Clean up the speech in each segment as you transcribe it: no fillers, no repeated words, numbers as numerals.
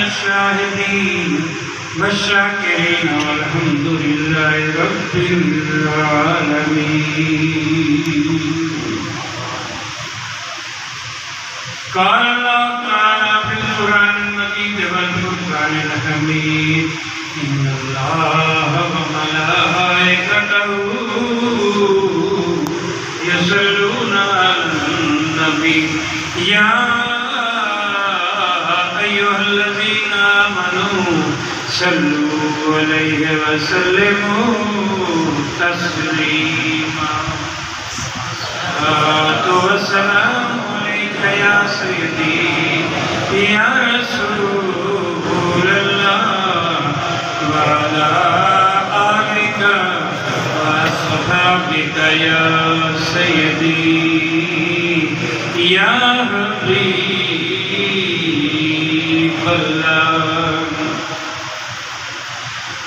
الشاهدين والشاكرين والحمد لله رب العالمين. قال الله تعالى في القرآن المجيد والفرقان الحميد إن الله وملائكته يصلون على النبي يا أيها الذين آمنوا صلوا عليه وسلموا تسليما. الصلاة والسلام عليك يا سيدي يا رسول الله وعلى آلك وأصحابك يا سيدي يا حبيب الله.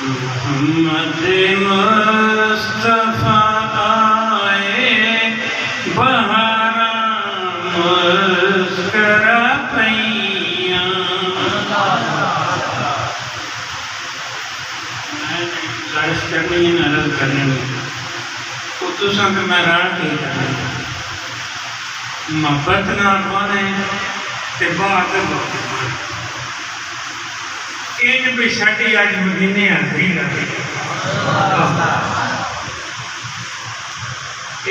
محمد مصطفیٰ آئے بہارا مسکرا پیاں. میں گزارش کرنی ہے نرد کرنے میں وہ تو سنگ میں راہ کے کرنے محبت نہ بانے تے بات بہت ان بھی شاٹی آج مدینے آدھی لگے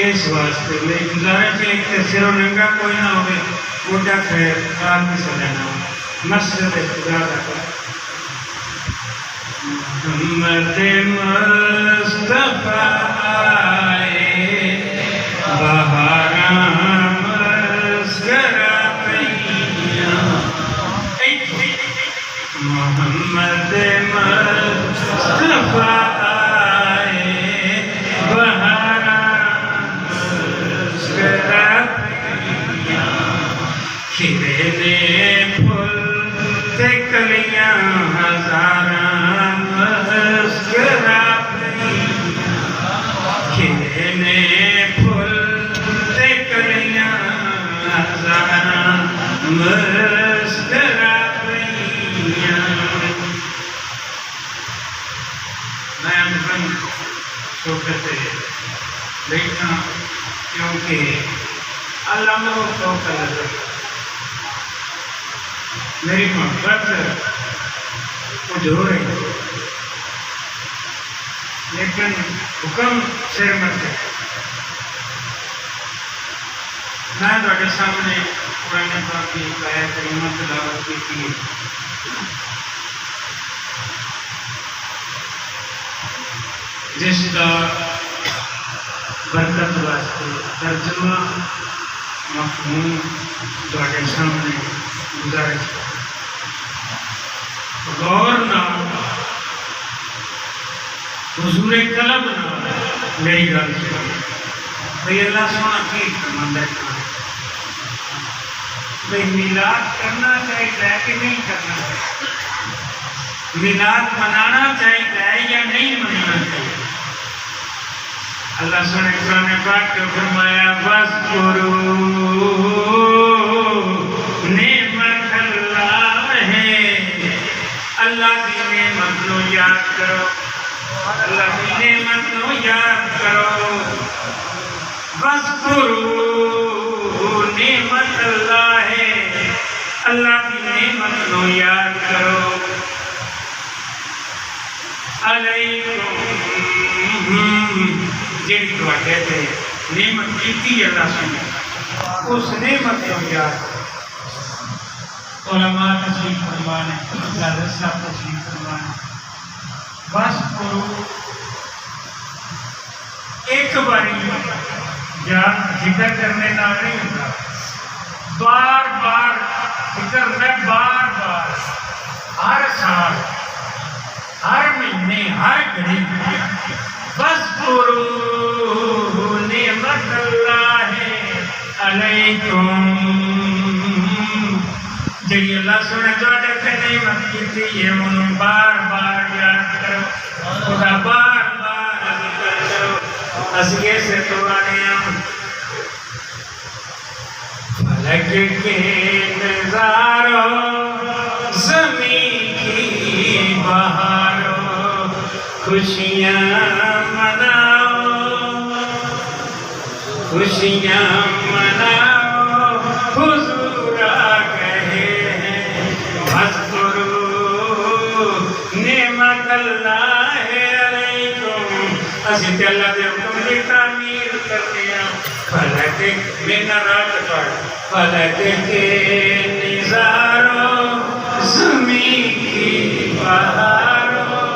اس واسطے میں گزارش ہے کہ سر و ننگا کوئی نہ ہوئے موٹا خیر آپ کی سلینا مسجد خدا کا محمد مصطفیٰ آئے بہارا مسکرا پیاں. محمد مصطفیٰ آئے بہارا مسکرا پیاں. کھلے نے پھول تے کلیاں ہزاراں مسکرا پیاں. کھلے نے پھول تے کلیاں ہزاراں مسکرا پیاں. میں اپن شوکت بیٹھا کیونکہ علامہ فوق العظم میری محبت اجور ہے لیکن حکم سر مت ہے. میں تھوڑے سامنے قرآن پاک کی آیت کریمہ تلاوت کی تھی. جس کا برکت واسطے ترجمہ مفہوم تھوڑے سامنے گزارش غور نہ حضور قلب نہ میری گل سنو بھئی اللہ سونا کی فرماندا ہے بھئی میلاد کرنا چاہیے کہ نہیں کرنا چاہیے, میلاد منانا چاہیے یا نہیں منانا چاہیے. اللہ سونے قرآن پاک نے فرمایا وَاذْكُرُوا نعمت اللہ ہے, اللہ کی نعمت نو یاد کرو, اللہ کی نعمت نو یاد کرو. وَاذْكُرُوا نعمت اللہ ہے, اللہ کی نعمت نو یاد کرو. علیکم جن کو کہتے ہیں نعمت کیتی اللہ سنے اس نعمت کو یاد. علماء تشریف فرمانے, حضرت صاحب تشریف فرمانے. بس کرو ایک باری یاد ذکر کرنے نہ نہیں ہوتا, بار بار ذکر میں بار بار ہر سال ہر مہینے ہر گھڑی وَاذْكُرُوا نِعْمَتَ اللَّهِ عَلَيْكُمْ. جڑی اللہ سنے تواڈے تے نعمت کیتی ہے انہوں بار بار یاد کرو, خدا بار بار ذکر کرو. اسی کیسے توانے ہم فلک کے نظاروں زمین بہارو خوشیاں مناؤ خوشیاں مناؤ حضور آ گئے ہیں واذکروا نعمت اللہ علیکم اسی تے اللہ دے حکم دی تعمیر کرتے ہیں فلک مینا رات پڑھ فلک کے نظاروں زمین کی بہاروں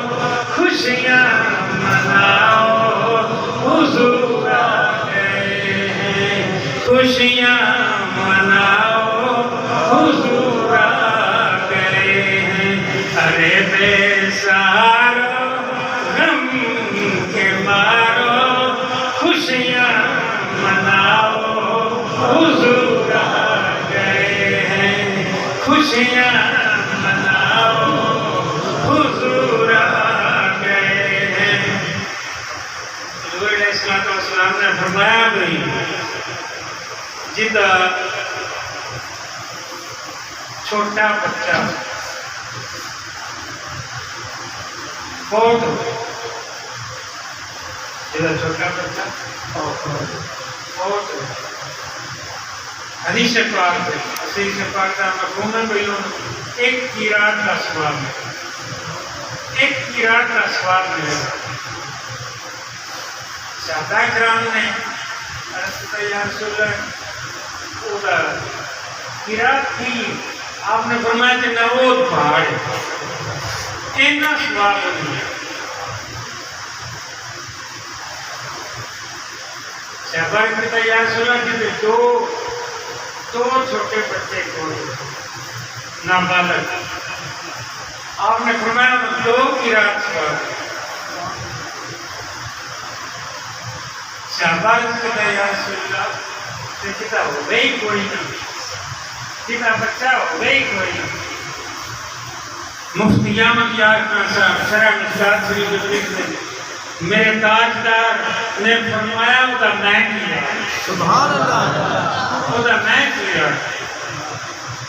خوشیاں مناؤ حضور آ گئے ہیں خوشیاں مناؤ حضور آ گئے ہیں ارے بے سہارو غم کے مارو خوشیاں مناؤ حضور آ گئے ہیں خوشیاں مناؤ حضور آ گئے ہیں حضور علیہ السلام نے فرمایا بھائی جدا چھوٹا بچہ فوت ہو جدا چھوٹا بچہ فوت ہو حدیث پاک کا مفہوم ہے بھائیوں ایک قرات کا ثواب ہے ایک قرات کا ثواب ملے گا صحابہ کرام نے عرض کیا یا رسول اللہ وہ قرات تھی آپ نے فرمایا کہ نوود پہاڑ اتنا ثواب نہیں ہے صحابہ نے کہا یا رسول اللہ کہ دو چھوٹے بچے کو نابالغ آپ نے فرمایا دو قرات ثواب صحابہ نے کہا یا رسول اللہ کہ کتا ہو گئی کوئی نہیں کتا بچہ ہو گئی کوئی نہیں مفتی احمد یار خان صاحب شرح مشکات شریف لکھ دیں میرے تاجدار نے فرمایا وہ میں کیا سبحان اللہ وہ میں کیا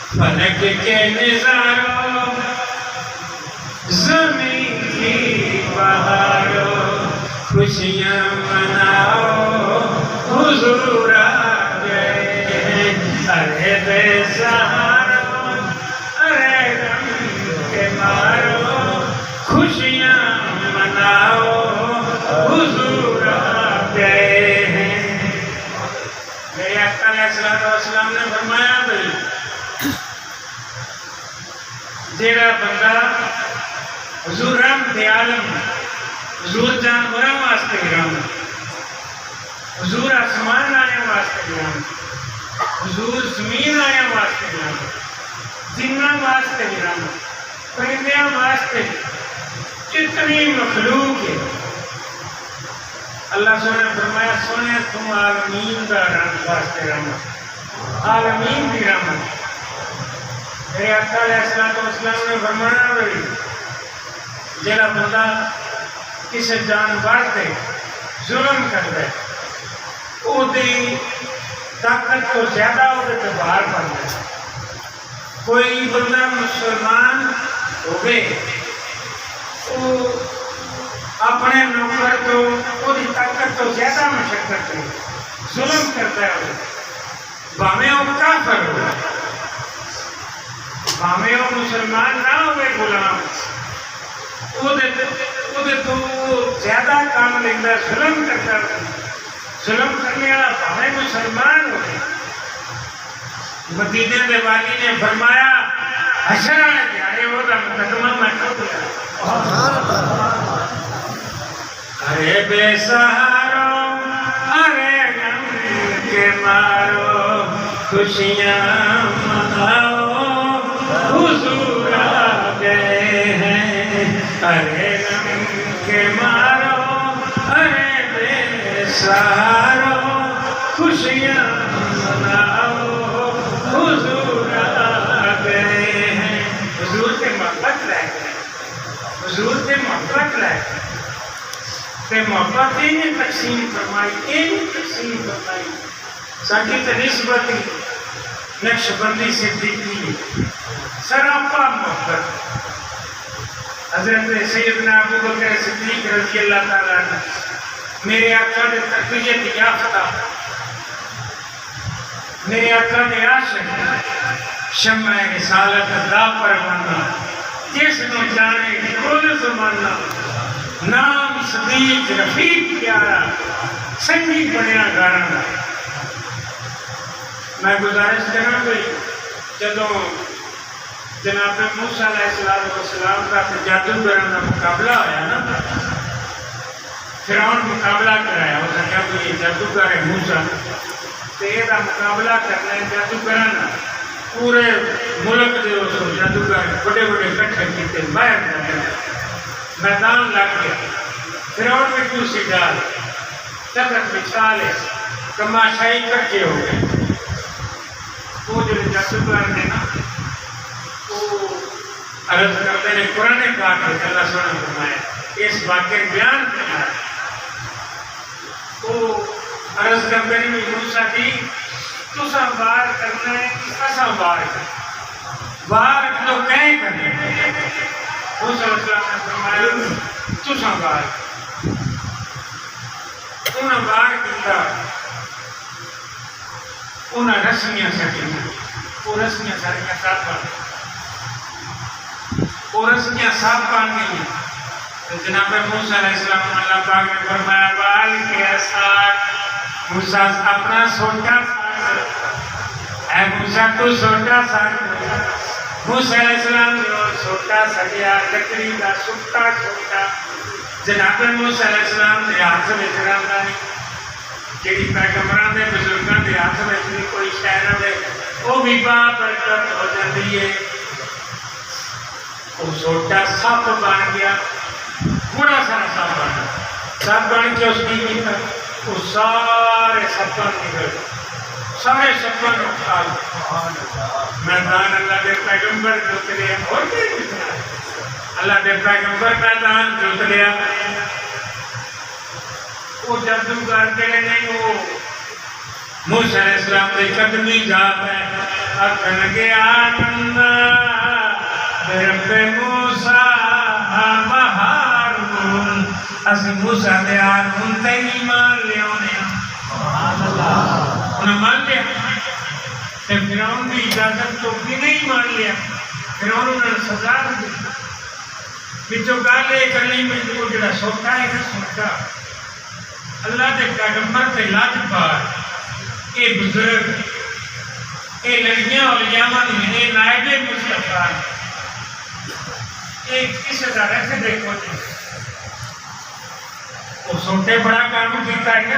فلک کے نظاروں زمین کی بہاروں خوشیاں مناؤ حضور آ گئے ہیں ارے بے سہاروں ارے غم کے مارو خوشیاں مناؤ حضور آ گئے ہیں میرے آقا علیہ السلام نے فرمایا بھائی جیڑا بندہ حضور رحمت عالم حضور جانوراں واسطے گرام حضور آسمان آنے واسطے گرام حضور زمین آنے واسطے گرام جنہ واسطے گرام پرندیاں واسطے جتنی مخلوق ہے اللہ سونے فرمایا سونے تم عالمین کا رحمت واسطے رحمت عالمین کی رحمت میرے آقا علیہ السلام نے فرمایا بھائی جڑا بندہ کسی جانور تے ظلم کرتا ہے وہ طاقت تو زیادہ وہ باہر پڑتا ہے کوئی بندہ مسلمان ہوگے وہ اپنے نوکر تو وہ طاقت تو زیادہ مشقت کرے ظلم کرتا ہے وہ بھاویں وہ کافر ہو بھاویں وہ مسلمان نہ ہوئے غلام وہ تو زیادہ کام لینا ظلم کرتا ہے ظلم کرنے والا بھاویں مسلمان ہو مدینے کے والی نے فرمایا حشر والے دیہڑے وہ مقدمہ میں ٹوٹ گیا ارے بے سہاروں ارے غم کے مارو خوشیاں مناؤ حضور آ گئے ہیں ارے غم کے مارو ارے بے سہاروں خوشیاں مناؤ حضور آ گئے ہیں حضور کے محبت رہ گئے حضور کے محبت رہ گئے تے محبت انہیں تقسیم فرمائی ساکی تے نسبت نقش بندی سے دیکھی سراپا محبت حضرت سیدنا ابو بکر صدیق رضی اللہ تعالیٰ عنہ میرے آقا نے تربیت یافتہ میرے آقا نے عاشق شمع رسالت دا پروانہ جس نو جانے کل زمانہ نام صدیق رفیق پیارا سنگی بنیا گانا میں گزارش کرنا کوئی جدوں جناب موسیٰ علیہ السلام کا جادوگروں کا مقابلہ ہویا نا فرعون مقابلہ کرایا اس نے کہا کہ یہ جادوگر ہے موسیٰ تو یہ مقابلہ کرنا ہے جادوگروں پورے ملک دے اس جادوگر بڑے بڑے کٹھے کیتے باہر کرتے میدان لگ گیا فرعون میں کیوں سی ڈال تخت بچھا لے تماشائی کٹھے ہو گئے وہ جو جادوگر نے نا وہ عرض کرتے ہیں قرآن پاک میں اللہ سبحانہ فرمایا اس واقعے بیان کرنا وہ عرض کرتے ہیں موسیٰ جی تساں وار کرنا ہے کہ اساں وار کرنا وار تو کہیں کرنا ہے موسیٰ علیہ السلام نے فرمایا تساں وار انہاں وار کیتا انہاں رسمیاں سکیاں وہ رسمیاں ساریاں ساتھ بن وہ رسمیاں ساتھ بن گئی تو جناب موسیٰ علیہ السلام اللہ پاک نے فرمایا بال کے ساتھ موسیٰ اپنا سوٹا ساتھ اے موسیٰ تو سوٹا ساتھ موسیٰ علیہ السلام نے سوٹا سکیا لکڑی کا سکتا سوٹا جناب موسیٰ علیہ السلام نے ہاتھ میں چراندہ نہیں جیڑی پیغمبران دے بزرگان دے ہاتھ میں اتنی کوئی شہر دے وہ بھی برکت ہو جاتی ہے وہ چھوٹا سپ بن گیا بڑا سارا سپ بن گیا سپ بن کے اس کی کیتا وہ سارے سپاں نکل سارے سپاں اٹھا میدان اللہ دے پیغمبر جوت لیا اور کوئی اللہ دے پیغمبر میدان جوت لیا وہ جادوگر کہنے نہیں وہ موسیٰ علیہ السلام دے قدمی جات ہے اکھن کے آمنا برب موسیٰ و ہارون اس موسیٰ دے ہارون تے ایمان لے ہونے انہیں مان لیا کہ فرعون کی اجازت تو بھی نہیں مان لیا فرعون انہیں سزا دی بچوں گالے کرنے میں جو جڑا سوٹا ہے نا سوٹا اللہ دے پیغمبر تے لاج پار اے بزرگ اے لڑکیاں اور یامن اے نائب مصطفیٰ اے کسے دا رکھ دیکھو وہ سوٹے بڑا کام کیتا ہے کہ